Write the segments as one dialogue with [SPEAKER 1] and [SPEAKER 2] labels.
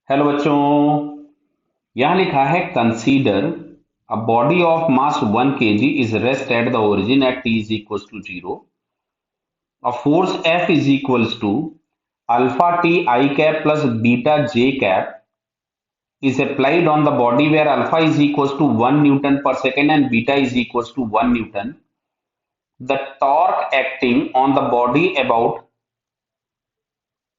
[SPEAKER 1] Hello बच्चों। यहां लिखा है consider a body of mass 1 kg is rest at the origin at t is equal to 0. A force F is equal to alpha t i cap plus beta j cap is applied on the body where alpha is equals to 1 Newton per second and beta is equals to 1 Newton. The torque acting on the body about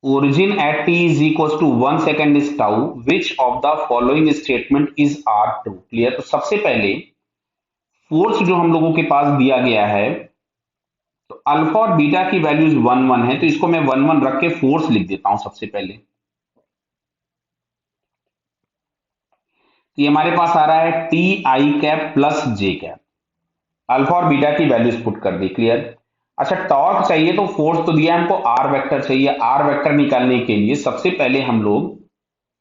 [SPEAKER 1] origin at t is equals to 1 second is tau. Which of the following statement is are true? Clear. तो सबसे पहले force जो हम लोगों के पास दिया गया है, तो अल्फा और बीटा की वैल्यूज 1 1 है, तो इसको मैं 1 1 रख के फोर्स लिख देता हूं सबसे पहले। तो ये हमारे पास आ रहा है T i cap plus J cap. Alpha और बीटा की वैल्यूज पुट कर दी। क्लियर। अच्छा, टॉर्क चाहिए तो फोर्स तो दिया है हमको, आर वेक्टर चाहिए। आर वेक्टर निकालने के लिए सबसे पहले हम लोग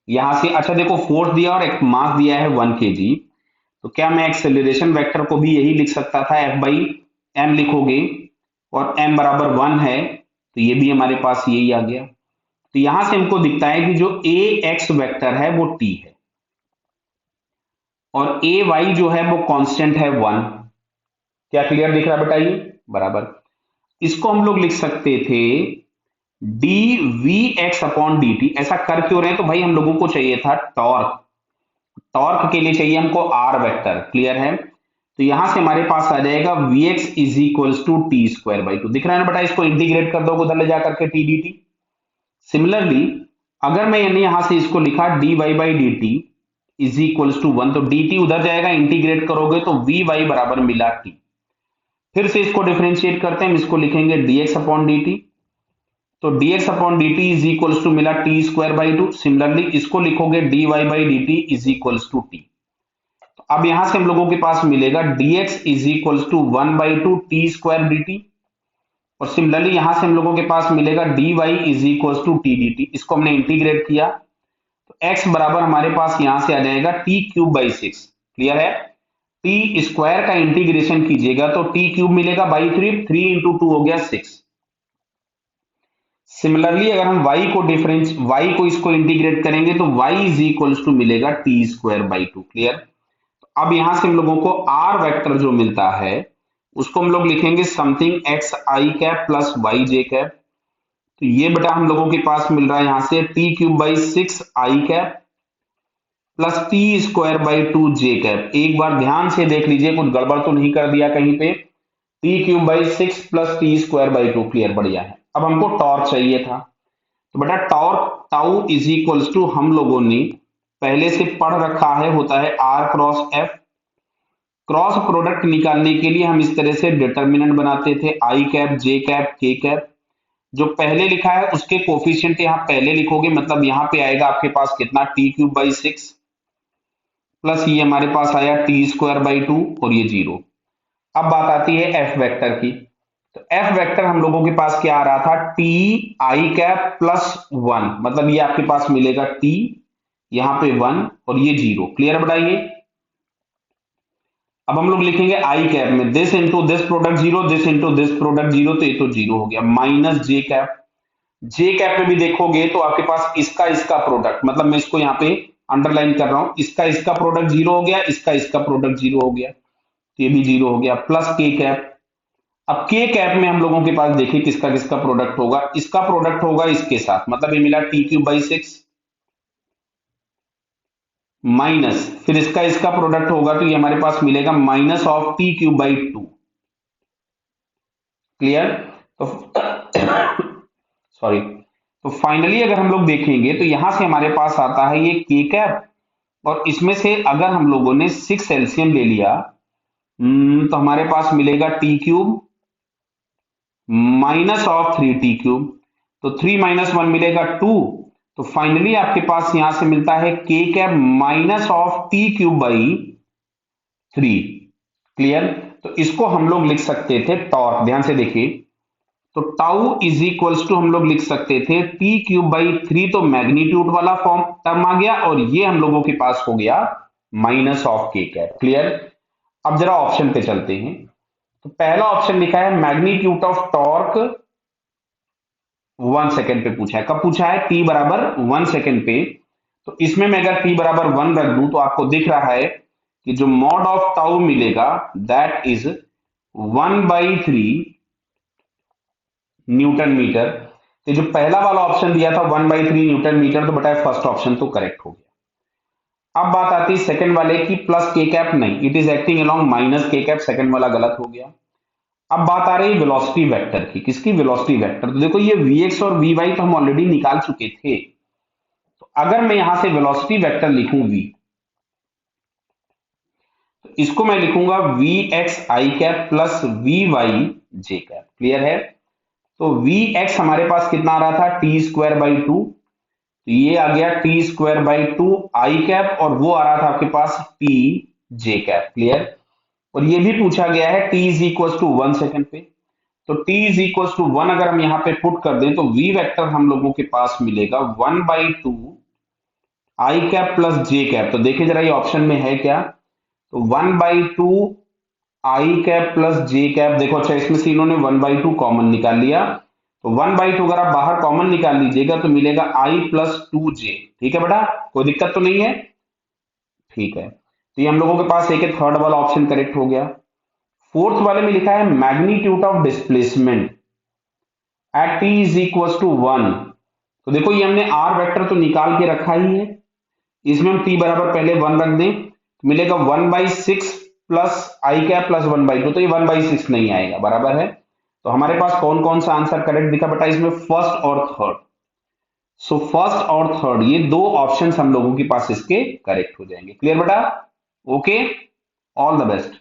[SPEAKER 1] यहां से, अच्छा देखो, फोर्स दिया और एक मास दिया है 1 kg, तो क्या मैं एक्सेलरेशन वेक्टर को भी यही लिख सकता था, एफ बाई एम लिखोगे और m बराबर 1 है, तो ये भी हमारे पास यही आ गया। तो यहां से हमको दिखता है कि जो ए एक्स वेक्टर है वो t है और ए वाई जो है वो कांस्टेंट है 1। क्या क्लियर दिख रहा है बेटा? ये बराबर, इसको हम लोग लिख सकते थे d v x upon d t. ऐसा कर क्यों रहे हैं? तो भाई हम लोगों को चाहिए था टॉर्क। टॉर्क के लिए चाहिए हमको आर वेक्टर। क्लियर है। तो यहां से हमारे पास आ जाएगा v x is equals to t square by two. दिख रहा है ना बेटा? इसको इंटीग्रेट कर दो उधर ले जाकर के टी डी टी। सिमिलरली अगर मैं यहां से इसको लिखा d y by d t is equals to 1, तो डी टी उधर जाएगा, इंटीग्रेट करोगे तो वी वाई बराबर मिला टी। फिर से इसको डिफरेंशिएट करते हैं, हम इसको लिखेंगे dx अपॉन dt। तो dx upon dt is equals to मिला T square by two. Similarly इसको लिखोगे dy by dt is equals to T. तो अब यहां से हम लोगों के पास मिलेगा dx is equals to 1/2 t square dt। और सिमिलरली यहां से हम लोगों के पास मिलेगा dy is equals to t dt। इसको हमने इंटीग्रेट किया तो x बराबर हमारे पास यहां से आ जाएगा टी क्यूब बाई 6। क्लियर है। टी स्क्वायर का इंटीग्रेशन कीजिएगा तो टी क्यूब मिलेगा बाई 3, 3 इंटू 2 हो गया 6। सिमिलरली अगर हम y को इसको इंटीग्रेट करेंगे तो y इज इक्वल्स टू मिलेगा टी स्क्वायर बाई 2। क्लियर। अब यहां से हम लोगों को आर वेक्टर जो मिलता है उसको हम लोग लिखेंगे समथिंग एक्स आई कैप प्लस वाई जे कैप। तो ये बेटा हम लोगों के पास मिल रहा है यहां से T cube by 6 I cap plus t square by 2 J cap. एक बार ध्यान से देख लीजिए कुछ गड़बड़ तो नहीं कर दिया कहीं पे। T cube by 6 plus t square by 2। Clear, बढ़िया है। अब हमको टॉर्क चाहिए था, तो बेटा torque tau is equals to हम लोगों ने पहले से पढ़ रखा है, होता है r cross f. Cross product निकालने के लिए हम इस तरह से डिटर्मिनेंट बनाते थे, आई कैप जे कैप के कैप। जो पहले लिखा है उसके कोफिशिएंट यहां पहले लिखोगे, मतलब यहां पे आएगा आपके पास कितना, टी क्यूब बाई 6 प्लस ये हमारे पास आया टी स्क्वायर बाई 2 और ये 0। अब बात आती है एफ वेक्टर की। तो एफ वेक्टर हम लोगों के पास क्या आ रहा था, टी आई कैप प्लस 1, मतलब ये आपके पास मिलेगा टी, यहां पे 1 और ये 0। क्लियर बताइए। अब हम लोग लिखेंगे आई कैप में this into this product 0, this into this product 0, तो ये तो 0 हो गया, माइनस जे कैप। जे कैप में भी देखोगे तो आपके पास इसका इसका प्रोडक्ट, मतलब मैं इसको यहाँ पे अंडरलाइन कर रहा हूं, इसका इसका प्रोडक्ट 0 हो गया, इसका इसका प्रोडक्ट 0 हो गया, तो ये भी 0 हो गया, प्लस के कैप। अब के कैप में हम लोगों के पास देखिए किसका किसका प्रोडक्ट होगा, इसका प्रोडक्ट होगा इसके साथ, मतलब ये मिला टी क्यूब बाई 6 माइनस, फिर इसका इसका प्रोडक्ट होगा तो ये हमारे पास मिलेगा minus of T cube by 2। Clear. तो सॉरी, तो फाइनली अगर हम लोग देखेंगे तो यहां से हमारे पास आता है ये के कैप, और इसमें से अगर हम लोगों ने 6 एलसीएम ले लिया, तो हमारे पास मिलेगा T cube minus of 3 T cube, तो 3 माइनस 1 मिलेगा 2। तो फाइनली आपके पास यहां से मिलता है के cap minus of T cube by 3। Clear. तो इसको हम लोग लिख सकते थे टॉर्क। ध्यान से देखिए, तो टाउ इज इक्वल्स टू हम लोग लिख सकते थे टी क्यूब बाई 3, तो मैग्नीट्यूड वाला फॉर्म टर्म आ गया, और ये हम लोगों के पास हो गया माइनस ऑफ के कैप। क्लियर। अब जरा ऑप्शन पे चलते हैं। तो पहला ऑप्शन लिखा है मैग्नीट्यूड ऑफ टॉर्क 1 सेकेंड पे पूछा है। कब पूछा है? टी बराबर 1 सेकेंड पे। तो इसमें मैं अगर t बराबर 1 रख दूं तो आपको दिख रहा है कि जो मॉड ऑफ टाउ मिलेगा दैट इज 1/3 न्यूटन मीटर। तो जो पहला वाला ऑप्शन दिया था 1/3 न्यूटन मीटर, तो बेटा फर्स्ट ऑप्शन तो करेक्ट हो गया। अब बात आती है सेकंड वाले की, प्लस के कैप नहीं, it is acting along minus के कैप, सेकंड वाला गलत हो गया। अब बात आ रही है वेलोसिटी वेक्टर की, किसकी? Velocity vector. तो देखो ये vx और vy तो हम ऑलरेडी निकाल चुके थे, तो अगर मैं यहां से वेलोसिटी वेक्टर लिखूं v, तो इसको मैं लिखूंगा vx I cap plus vy j cap. Clear है? तो vx हमारे पास कितना आ रहा था? t²/2, तो ये आ गया t²/2 आई कैप, और वो आ रहा था आपके पास p j कैप। क्लियर? और ये भी पूछा गया है t is equal to 1 second पे, तो t इज इक्वल टू 1 अगर हम यहाँ पे पुट कर दें तो v वेक्टर हम लोगों के पास मिलेगा 1/2 आई कैप प्लस जे कैप। तो देखिए जरा ये ऑप्शन में है क्या, तो 1/2 आई कैप प्लस जे कैप। देखो अच्छा इसमें से इन्होंने 1/2 कॉमन निकाल लिया, तो 1/2 अगर आप बाहर कॉमन निकाल लीजिएगा तो मिलेगा आई प्लस 2 जे। ठीक है बेटा, कोई दिक्कत तो नहीं है? ठीक है, तो ये हम लोगों के पास एक थर्ड वाला ऑप्शन करेक्ट हो गया। फोर्थ वाले में लिखा है magnitude of displacement at t is equal to 1। तो देखो ये हमने आर वेक्टर तो निकाल के रखा ही है, इसमें हम टी बराबर पहले 1 रख दें तो मिलेगा 1/6 प्लस आई कैप प्लस 1/2, तो ये 1/6 नहीं आएगा, बराबर है। तो हमारे पास कौन कौन सा आंसर करेक्ट दिखा बेटा इसमें? फर्स्ट और थर्ड। सो फर्स्ट और थर्ड ये दो ऑप्शंस हम लोगों के पास इसके करेक्ट हो जाएंगे। क्लियर बेटा? Okay, all the best.